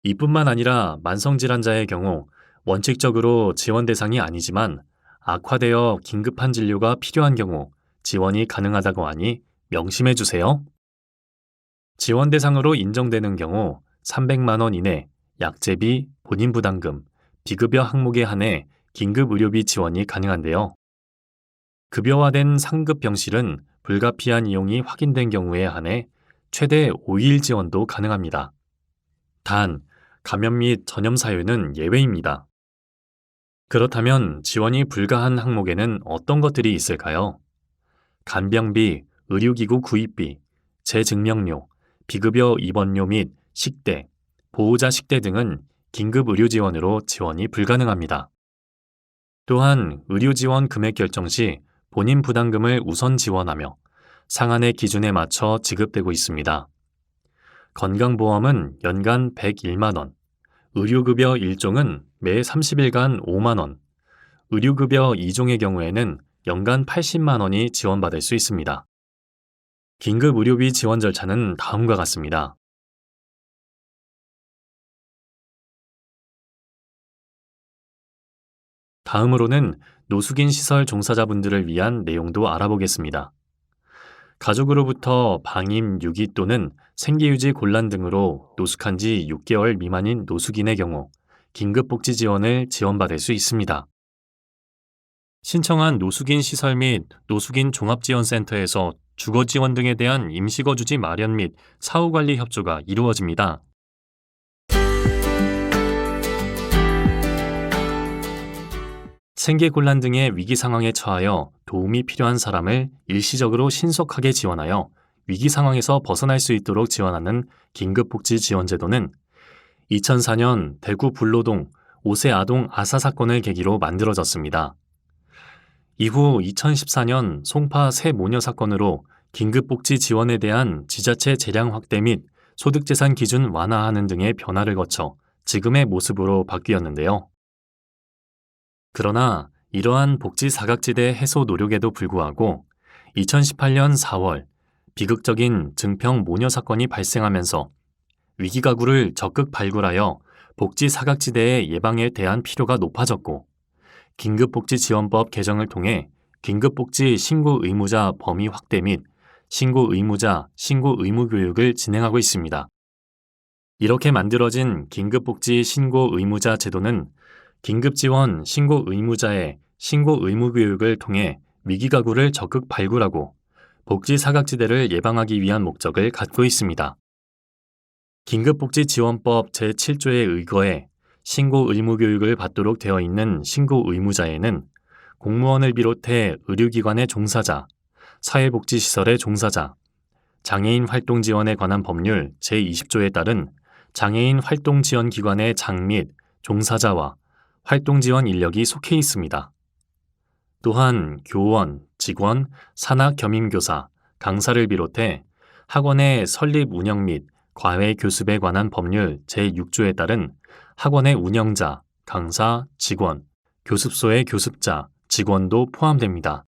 이뿐만 아니라 만성 질환자의 경우 원칙적으로 지원 대상이 아니지만 악화되어 긴급한 진료가 필요한 경우 지원이 가능하다고 하니 명심해 주세요. 지원 대상으로 인정되는 경우 300만 원 이내 약제비, 본인 부담금, 비급여 항목에 한해 긴급 의료비 지원이 가능한데요. 급여화된 상급 병실은 불가피한 이용이 확인된 경우에 한해 최대 5일 지원도 가능합니다. 단, 감염 및 전염 사유는 예외입니다. 그렇다면 지원이 불가한 항목에는 어떤 것들이 있을까요? 간병비, 의료기구 구입비, 재증명료, 비급여 입원료 및 식대, 보호자 식대 등은 긴급 의료 지원으로 지원이 불가능합니다. 또한 의료 지원 금액 결정 시 본인 부담금을 우선 지원하며 상한의 기준에 맞춰 지급되고 있습니다. 건강보험은 연간 101만 원, 의료급여 1종은 매 30일간 5만 원, 의료급여 2종의 경우에는 연간 80만 원이 지원받을 수 있습니다. 긴급 의료비 지원 절차는 다음과 같습니다. 다음으로는 노숙인 시설 종사자분들을 위한 내용도 알아보겠습니다. 가족으로부터 방임, 유기 또는 생계유지 곤란 등으로 노숙한 지 6개월 미만인 노숙인의 경우 긴급복지 지원을 지원받을 수 있습니다. 신청한 노숙인 시설 및 노숙인 종합지원센터에서 주거지원 등에 대한 임시거주지 마련 및 사후관리 협조가 이루어집니다. 생계곤란 등의 위기 상황에 처하여 도움이 필요한 사람을 일시적으로 신속하게 지원하여 위기 상황에서 벗어날 수 있도록 지원하는 긴급복지 지원제도는 2004년 대구 불로동 5세 아동 아사 사건을 계기로 만들어졌습니다. 이후 2014년 송파 새 모녀 사건으로 긴급복지 지원에 대한 지자체 재량 확대 및 소득재산 기준 완화하는 등의 변화를 거쳐 지금의 모습으로 바뀌었는데요. 그러나 이러한 복지 사각지대 해소 노력에도 불구하고 2018년 4월 비극적인 증평 모녀 사건이 발생하면서 위기가구를 적극 발굴하여 복지 사각지대의 예방에 대한 필요가 높아졌고 긴급복지지원법 개정을 통해 긴급복지 신고 의무자 범위 확대 및 신고 의무자, 신고 의무 교육을 진행하고 있습니다. 이렇게 만들어진 긴급복지 신고 의무자 제도는 긴급지원 신고 의무자의 신고 의무 교육을 통해 위기가구를 적극 발굴하고 복지 사각지대를 예방하기 위한 목적을 갖고 있습니다. 긴급복지지원법 제7조에 의거해 신고 의무 교육을 받도록 되어 있는 신고 의무자에는 공무원을 비롯해 의료기관의 종사자, 사회복지시설의 종사자, 장애인 활동 지원에 관한 법률 제20조에 따른 장애인 활동 지원 기관의 장 및 종사자와 활동 지원 인력이 속해 있습니다. 또한 교원, 직원, 산학 겸임교사, 강사를 비롯해 학원의 설립 운영 및 과외 교습에 관한 법률 제6조에 따른 학원의 운영자, 강사, 직원, 교습소의 교습자, 직원도 포함됩니다.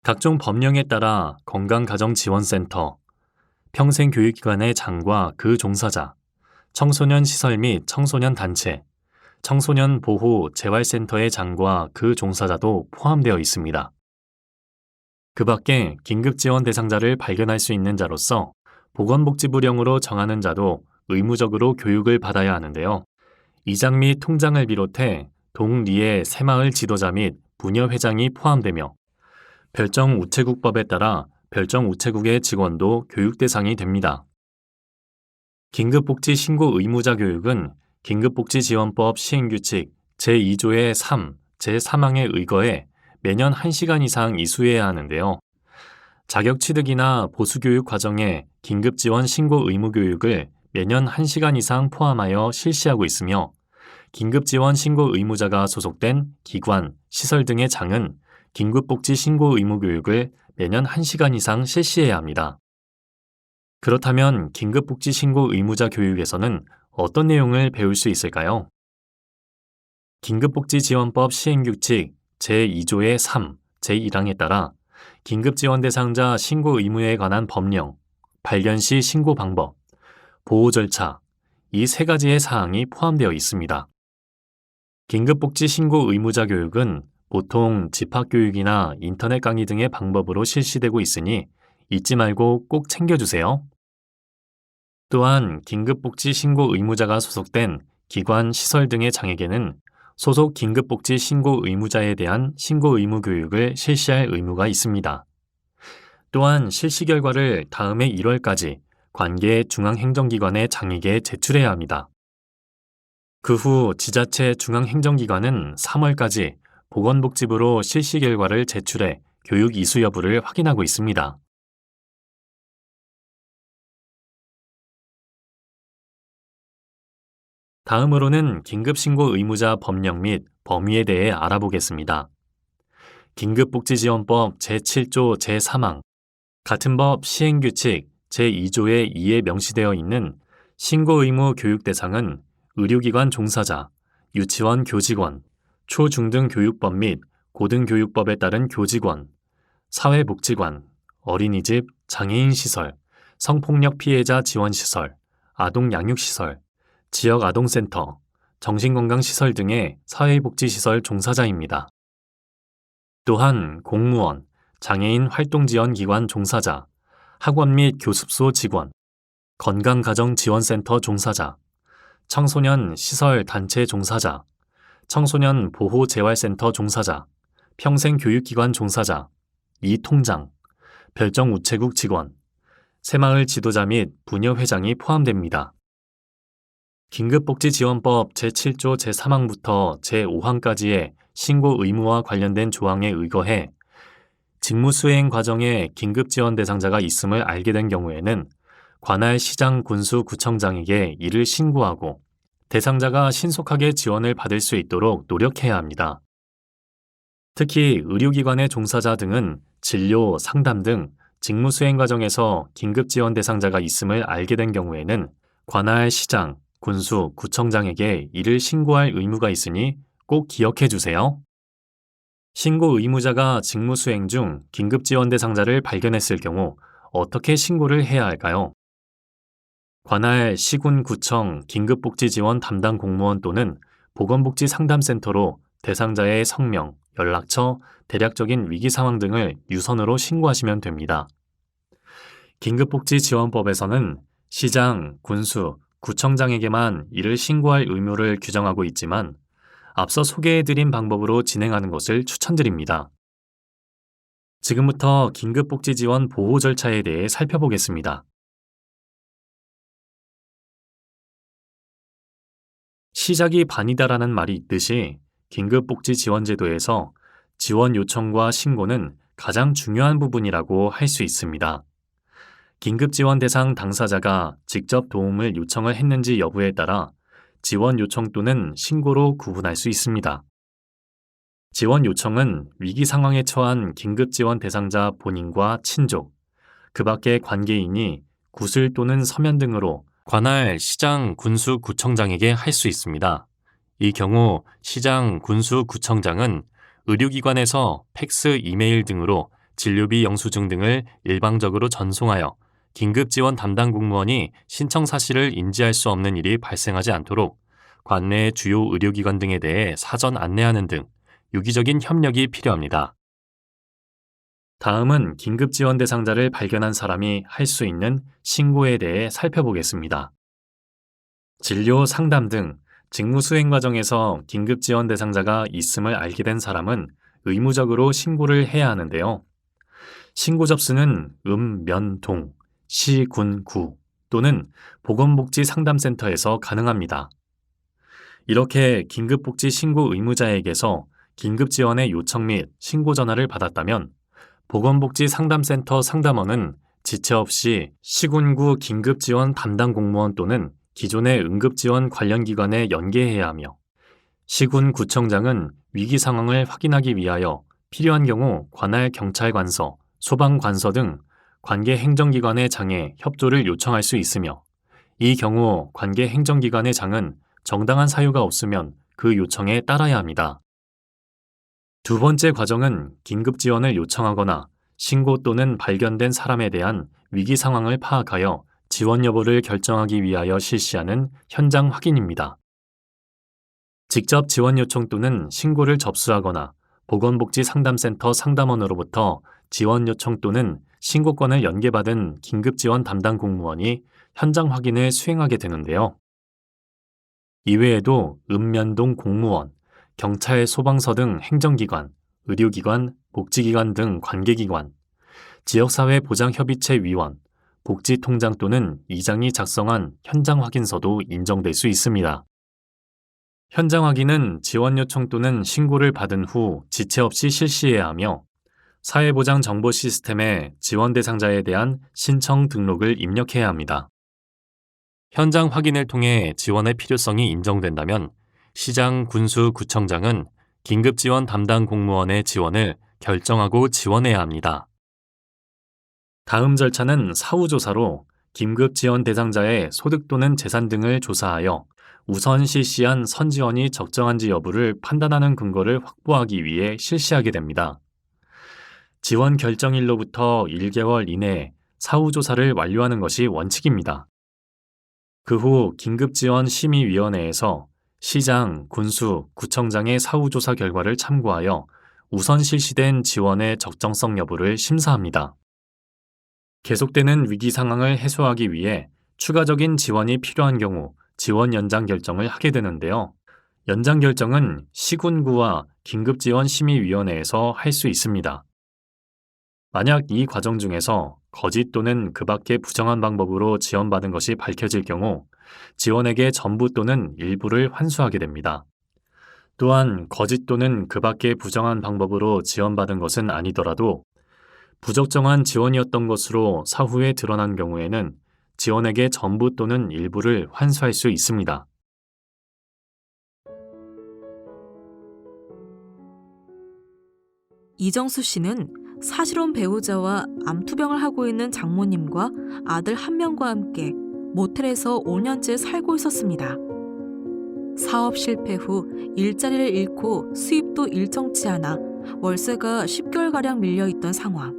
각종 법령에 따라 건강가정지원센터, 평생교육기관의 장과 그 종사자, 청소년 시설 및 청소년 단체, 청소년 보호 재활센터의 장과 그 종사자도 포함되어 있습니다. 그 밖에 긴급지원 대상자를 발견할 수 있는 자로서 보건복지부령으로 정하는 자도 의무적으로 교육을 받아야 하는데요. 이장 및 통장을 비롯해 동리의 새마을 지도자 및 부녀회장이 포함되며 별정 우체국법에 따라 별정 우체국의 직원도 교육 대상이 됩니다. 긴급복지 신고 의무자 교육은 긴급복지지원법 시행규칙 제2조의 3, 제3항에 의거해 매년 1시간 이상 이수해야 하는데요. 자격취득이나 보수교육 과정에 긴급지원 신고 의무 교육을 매년 1시간 이상 포함하여 실시하고 있으며 긴급지원 신고 의무자가 소속된 기관, 시설 등의 장은 긴급복지 신고 의무 교육을 매년 1시간 이상 실시해야 합니다. 그렇다면 긴급복지 신고 의무자 교육에서는 어떤 내용을 배울 수 있을까요? 긴급복지지원법 시행규칙 제2조의 3, 제1항에 따라 긴급지원 대상자 신고 의무에 관한 법령, 발견 시 신고 방법, 보호 절차, 이 세 가지의 사항이 포함되어 있습니다. 긴급복지 신고 의무자 교육은 보통 집합교육이나 인터넷 강의 등의 방법으로 실시되고 있으니 잊지 말고 꼭 챙겨주세요. 또한 긴급복지 신고 의무자가 소속된 기관, 시설 등의 장에게는 소속 긴급복지 신고 의무자에 대한 신고 의무 교육을 실시할 의무가 있습니다. 또한 실시 결과를 다음해 1월까지 관계 중앙행정기관의 장에게 제출해야 합니다. 그 후 지자체 중앙행정기관은 3월까지 보건복지부로 실시 결과를 제출해 교육 이수 여부를 확인하고 있습니다. 다음으로는 긴급신고 의무자 법령 및 범위에 대해 알아보겠습니다. 긴급복지지원법 제7조 제3항, 같은 법 시행규칙 제2조의 2에 명시되어 있는 신고 의무 교육 대상은 의료기관 종사자, 유치원 교직원, 초중등 교육법 및 고등교육법에 따른 교직원, 사회복지관, 어린이집, 장애인시설, 성폭력 피해자 지원시설, 아동양육시설, 지역아동센터, 정신건강시설 등의 사회복지시설 종사자입니다. 또한 공무원, 장애인 활동지원기관 종사자, 학원 및 교습소 직원, 건강가정지원센터 종사자, 청소년 시설 단체 종사자, 청소년 보호재활센터 종사자, 평생교육기관 종사자, 이통장, 별정우체국 직원, 새마을 지도자 및 부녀회장이 포함됩니다. 긴급복지지원법 제7조 제3항부터 제5항까지의 신고 의무와 관련된 조항에 의거해 직무수행 과정에 긴급지원 대상자가 있음을 알게 된 경우에는 관할 시장, 군수, 구청장에게 이를 신고하고 대상자가 신속하게 지원을 받을 수 있도록 노력해야 합니다. 특히 의료기관의 종사자 등은 진료, 상담 등 직무수행 과정에서 긴급지원 대상자가 있음을 알게 된 경우에는 관할 시장, 군수, 구청장에게 이를 신고할 의무가 있으니 꼭 기억해 주세요. 신고 의무자가 직무수행 중 긴급지원 대상자를 발견했을 경우 어떻게 신고를 해야 할까요? 관할 시군, 구청, 긴급복지지원 담당 공무원 또는 보건복지상담센터로 대상자의 성명, 연락처, 대략적인 위기상황 등을 유선으로 신고하시면 됩니다. 긴급복지지원법에서는 시장, 군수, 구청장에게만 이를 신고할 의무를 규정하고 있지만 앞서 소개해드린 방법으로 진행하는 것을 추천드립니다. 지금부터 긴급복지지원 보호 절차에 대해 살펴보겠습니다. 시작이 반이다라는 말이 있듯이 긴급복지지원제도에서 지원 요청과 신고는 가장 중요한 부분이라고 할 수 있습니다. 긴급지원 대상 당사자가 직접 도움을 요청을 했는지 여부에 따라 지원 요청 또는 신고로 구분할 수 있습니다. 지원 요청은 위기 상황에 처한 긴급지원 대상자 본인과 친족, 그 밖의 관계인이 구슬 또는 서면 등으로 관할 시장, 군수, 구청장에게 할 수 있습니다. 이 경우 시장, 군수, 구청장은 의료기관에서 팩스, 이메일 등으로 진료비 영수증 등을 일방적으로 전송하여 긴급지원 담당 공무원이 신청 사실을 인지할 수 없는 일이 발생하지 않도록 관내 주요 의료기관 등에 대해 사전 안내하는 등 유기적인 협력이 필요합니다. 다음은 긴급지원 대상자를 발견한 사람이 할 수 있는 신고에 대해 살펴보겠습니다. 진료, 상담 등 직무 수행 과정에서 긴급지원 대상자가 있음을 알게 된 사람은 의무적으로 신고를 해야 하는데요. 신고 접수는 면, 동, 시, 군, 구 또는 보건복지상담센터에서 가능합니다. 이렇게 긴급복지 신고 의무자에게서 긴급지원의 요청 및 신고 전화를 받았다면 보건복지상담센터 상담원은 지체 없이 시군구 긴급지원 담당 공무원 또는 기존의 응급지원 관련 기관에 연계해야 하며 시군 구청장은 위기 상황을 확인하기 위하여 필요한 경우 관할 경찰관서, 소방관서 등 관계 행정기관의 장에 협조를 요청할 수 있으며 이 경우 관계 행정기관의 장은 정당한 사유가 없으면 그 요청에 따라야 합니다. 두 번째 과정은 긴급 지원을 요청하거나 신고 또는 발견된 사람에 대한 위기 상황을 파악하여 지원 여부를 결정하기 위하여 실시하는 현장 확인입니다. 직접 지원 요청 또는 신고를 접수하거나 보건복지상담센터 상담원으로부터 지원 요청 또는 신고권을 연계받은 긴급지원 담당 공무원이 현장 확인을 수행하게 되는데요. 이외에도 읍면동 공무원, 경찰, 소방서 등 행정기관, 의료기관, 복지기관 등 관계기관, 지역사회 보장협의체 위원, 복지통장 또는 이장이 작성한 현장 확인서도 인정될 수 있습니다. 현장 확인은 지원 요청 또는 신고를 받은 후 지체 없이 실시해야 하며 사회보장 정보 시스템에 지원 대상자에 대한 신청 등록을 입력해야 합니다. 현장 확인을 통해 지원의 필요성이 인정된다면 시장, 군수, 구청장은 긴급지원 담당 공무원의 지원을 결정하고 지원해야 합니다. 다음 절차는 사후조사로 긴급지원 대상자의 소득 또는 재산 등을 조사하여 우선 실시한 선지원이 적정한지 여부를 판단하는 근거를 확보하기 위해 실시하게 됩니다. 지원 결정일로부터 1개월 이내에 사후조사를 완료하는 것이 원칙입니다. 그 후 긴급지원심의위원회에서 시장, 군수, 구청장의 사후조사 결과를 참고하여 우선 실시된 지원의 적정성 여부를 심사합니다. 계속되는 위기 상황을 해소하기 위해 추가적인 지원이 필요한 경우 지원 연장 결정을 하게 되는데요. 연장 결정은 시군구와 긴급지원심의위원회에서 할 수 있습니다. 만약 이 과정 중에서 거짓 또는 그 밖의 부정한 방법으로 지원받은 것이 밝혀질 경우 지원액의 전부 또는 일부를 환수하게 됩니다. 또한 거짓 또는 그 밖의 부정한 방법으로 지원받은 것은 아니더라도 부적정한 지원이었던 것으로 사후에 드러난 경우에는 지원액의 전부 또는 일부를 환수할 수 있습니다. 이정수 씨는 사실혼 배우자와 암투병을 하고 있는 장모님과 아들 1명과 함께 모텔에서 5년째 살고 있었습니다. 사업 실패 후 일자리를 잃고 수입도 일정치 않아 월세가 10개월가량 밀려있던 상황.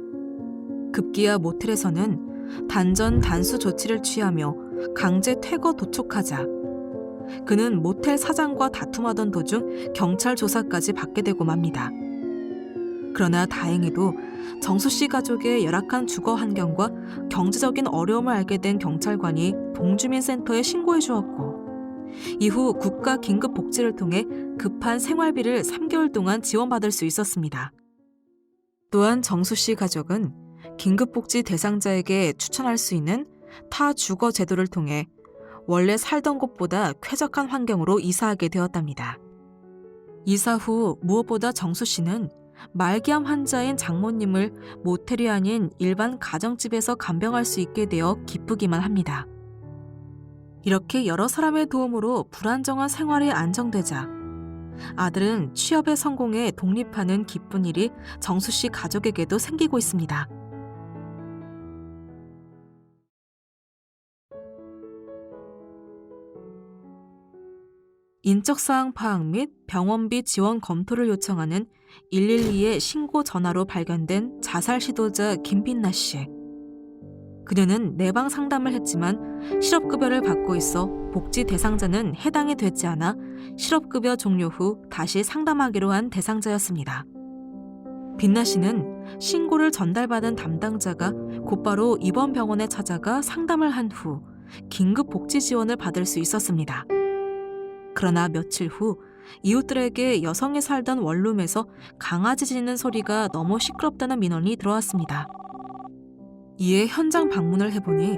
급기야 모텔에서는 단전 단수 조치를 취하며 강제 퇴거 도촉하자 그는 모텔 사장과 다툼하던 도중 경찰 조사까지 받게 되고 맙니다. 그러나 다행히도 정수 씨 가족의 열악한 주거 환경과 경제적인 어려움을 알게 된 경찰관이 동주민센터에 신고해 주었고 이후 국가 긴급복지를 통해 급한 생활비를 3개월 동안 지원받을 수 있었습니다. 또한 정수 씨 가족은 긴급복지 대상자에게 추천할 수 있는 타 주거 제도를 통해 원래 살던 곳보다 쾌적한 환경으로 이사하게 되었답니다. 이사 후 무엇보다 정수 씨는 말기암 환자인 장모님을 모텔이 아닌 일반 가정집에서 간병할 수 있게 되어 기쁘기만 합니다. 이렇게 여러 사람의 도움으로 불안정한 생활이 안정되자 아들은 취업에 성공해 독립하는 기쁜 일이 정수 씨 가족에게도 생기고 있습니다. 인적사항 파악 및 병원비 지원 검토를 요청하는 112의 신고 전화로 발견된 자살 시도자 김빛나 씨. 그녀는 내방 상담을 했지만 실업급여를 받고 있어 복지 대상자는 해당이 되지 않아 실업급여 종료 후 다시 상담하기로 한 대상자였습니다. 빛나 씨는 신고를 전달받은 담당자가 곧바로 입원 병원에 찾아가 상담을 한 후 긴급 복지 지원을 받을 수 있었습니다. 그러나 며칠 후 이웃들에게 여성이 살던 원룸에서 강아지 짖는 소리가 너무 시끄럽다는 민원이 들어왔습니다. 이에 현장 방문을 해보니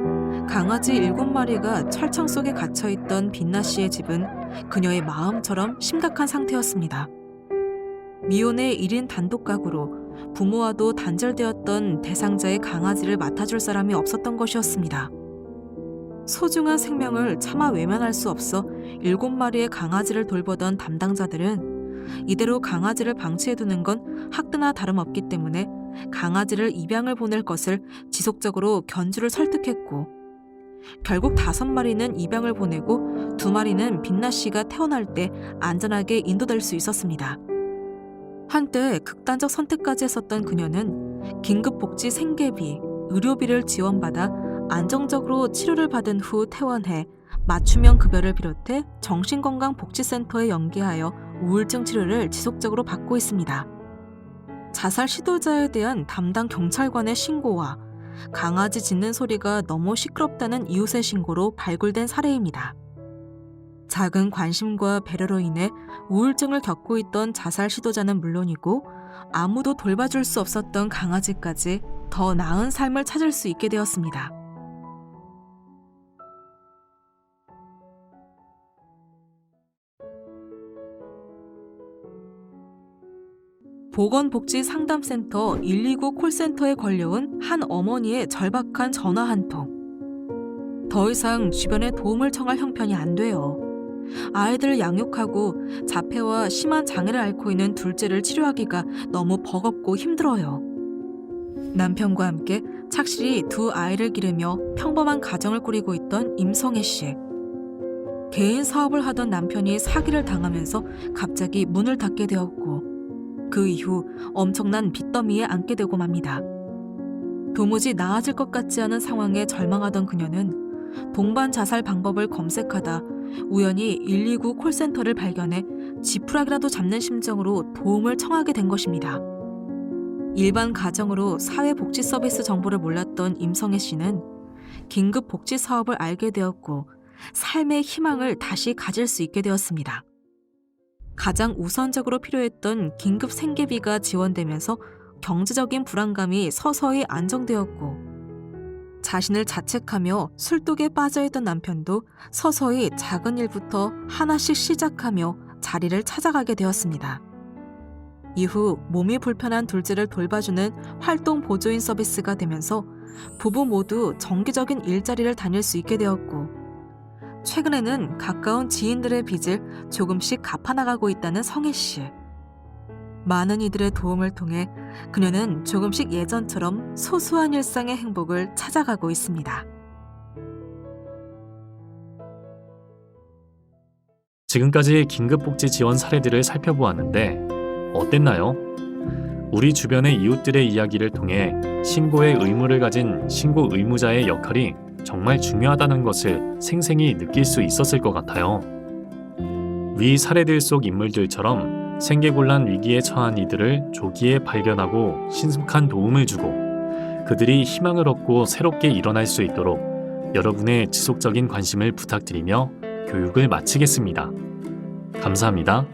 강아지 7마리가 철창 속에 갇혀있던 빛나 씨의 집은 그녀의 마음처럼 심각한 상태였습니다. 미혼의 1인 단독 가구로 부모와도 단절되었던 대상자의 강아지를 맡아줄 사람이 없었던 것이었습니다. 소중한 생명을 차마 외면할 수 없어 7마리의 강아지를 돌보던 담당자들은 이대로 강아지를 방치해두는 건 학대나 다름없기 때문에 강아지를 입양을 보낼 것을 지속적으로 견주를 설득했고, 결국 5마리는 입양을 보내고 2마리는 빛나 씨가 태어날 때 안전하게 인도될 수 있었습니다. 한때 극단적 선택까지 했었던 그녀는 긴급복지 생계비, 의료비를 지원받아 안정적으로 치료를 받은 후 퇴원해 맞춤형 급여를 비롯해 정신건강복지센터에 연계하여 우울증 치료를 지속적으로 받고 있습니다. 자살 시도자에 대한 담당 경찰관의 신고와 강아지 짖는 소리가 너무 시끄럽다는 이웃의 신고로 발굴된 사례입니다. 작은 관심과 배려로 인해 우울증을 겪고 있던 자살 시도자는 물론이고 아무도 돌봐줄 수 없었던 강아지까지 더 나은 삶을 찾을 수 있게 되었습니다. 보건복지상담센터 129 콜센터에 걸려온 한 어머니의 절박한 전화 한 통. 더 이상 주변에 도움을 청할 형편이 안 돼요. 아이들을 양육하고 자폐와 심한 장애를 앓고 있는 둘째를 치료하기가 너무 버겁고 힘들어요. 남편과 함께 착실히 2 아이를 기르며 평범한 가정을 꾸리고 있던 임성애 씨. 개인 사업을 하던 남편이 사기를 당하면서 갑자기 문을 닫게 되었고, 그 이후 엄청난 빚더미에 앉게 되고 맙니다. 도무지 나아질 것 같지 않은 상황에 절망하던 그녀는 동반 자살 방법을 검색하다 우연히 129 콜센터를 발견해 지푸라기라도 잡는 심정으로 도움을 청하게 된 것입니다. 일반 가정으로 사회복지 서비스 정보를 몰랐던 임성애 씨는 긴급 복지 사업을 알게 되었고 삶의 희망을 다시 가질 수 있게 되었습니다. 가장 우선적으로 필요했던 긴급 생계비가 지원되면서 경제적인 불안감이 서서히 안정되었고, 자신을 자책하며 술독에 빠져있던 남편도 서서히 작은 일부터 하나씩 시작하며 자리를 찾아가게 되었습니다. 이후 몸이 불편한 둘째를 돌봐주는 활동 보조인 서비스가 되면서 부부 모두 정기적인 일자리를 다닐 수 있게 되었고, 최근에는 가까운 지인들의 빚을 조금씩 갚아나가고 있다는 성애 씨. 많은 이들의 도움을 통해 그녀는 조금씩 예전처럼 소소한 일상의 행복을 찾아가고 있습니다. 지금까지 긴급복지 지원 사례들을 살펴보았는데 어땠나요? 우리 주변의 이웃들의 이야기를 통해 신고의 의무를 가진 신고 의무자의 역할이 정말 중요하다는 것을 생생히 느낄 수 있었을 것 같아요. 위 사례들 속 인물들처럼 생계곤란 위기에 처한 이들을 조기에 발견하고 신속한 도움을 주고 그들이 희망을 얻고 새롭게 일어날 수 있도록 여러분의 지속적인 관심을 부탁드리며 교육을 마치겠습니다. 감사합니다.